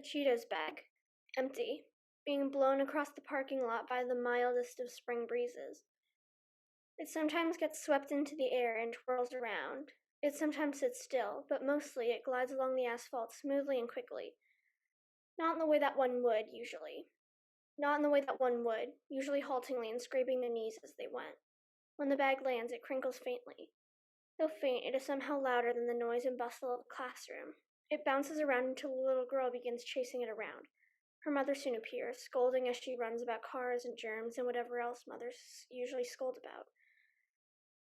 Cheetos bag, empty, being blown across the parking lot by the mildest of spring breezes. It sometimes gets swept into the air and twirls around. It sometimes sits still, but mostly it glides along the asphalt smoothly and quickly. Not in the way that one would, usually. Not in the way that one would, usually haltingly and scraping their knees as they went. When the bag lands, it crinkles faintly. Though faint, it is somehow louder than the noise and bustle of a classroom. It bounces around until the little girl begins chasing it around. Her mother soon appears, scolding as she runs about cars and germs and whatever else mothers usually scold about.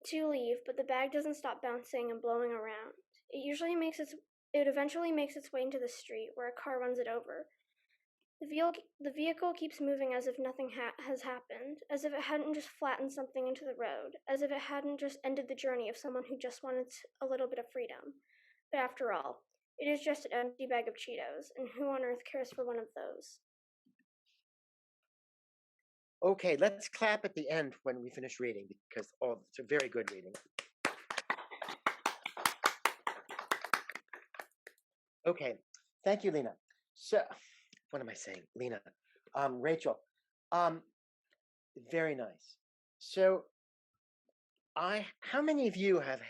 To leave, but the bag doesn't stop bouncing and blowing around. It eventually makes its way into the street, where a car runs it over. The vehicle keeps moving as if nothing has happened, as if it hadn't just flattened something into the road, as if it hadn't just ended the journey of someone who just wanted a little bit of freedom. But after all, it is just an empty bag of Cheetos, and who on earth cares for one of those? Okay, let's clap at the end when we finish reading, because it's a very good reading. Okay, thank you, Lena. So, what am I saying, Lena? Rachel, very nice. So, how many of you have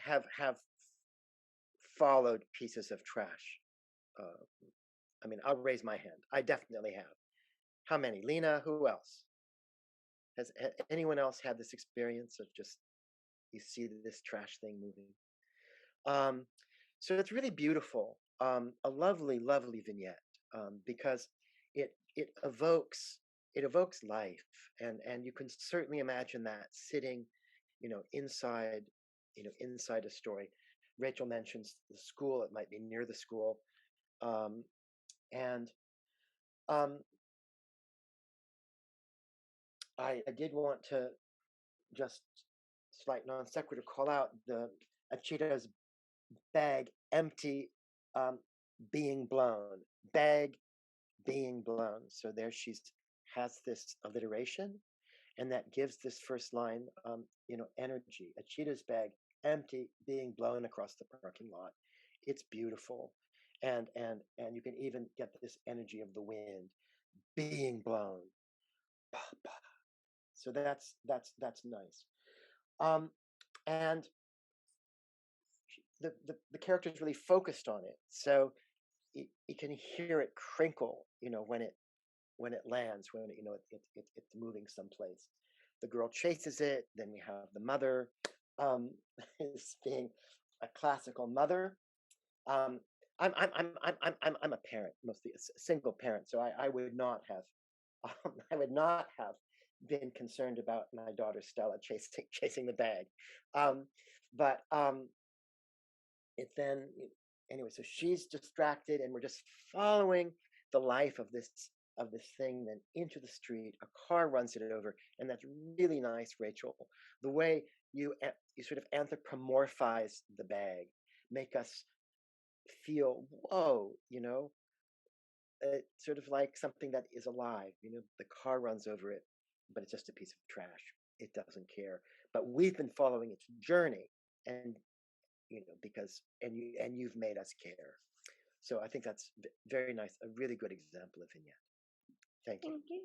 followed pieces of trash? I mean, I'll raise my hand. I definitely have. How many? Lena, who else? Has anyone else had this experience of just, you see this trash thing moving? So it's really beautiful. A lovely, lovely vignette, because it evokes life, and you can certainly imagine that sitting, inside a story. Rachel mentions the school; it might be near the school, and I did want to just, slight non sequitur, call out the Cheetah's bag empty, being blown, bag being blown. So there has this alliteration, and that gives this first line, energy. A Cheetah's bag empty, being blown across the parking lot. It's beautiful, and you can even get this energy of the wind being blown. So that's nice. And the character is really focused on it, so you can hear it crinkle, when it lands, when it's moving someplace. The girl chases it. Then we have the mother, is being a classical mother. I'm a parent, mostly a single parent, so I would not have I would not have been concerned about my daughter Stella chasing the bag, but it then, anyway, so she's distracted, and we're just following the life of this thing. Then into the street, a car runs it over, and that's really nice, Rachel. The way you sort of anthropomorphize the bag, make us feel, whoa, sort of like something that is alive. The car runs over it, but it's just a piece of trash. It doesn't care. But we've been following its journey, and because you've made us care. So I think that's very nice. A really good example of vignette. Thank you. Thank you.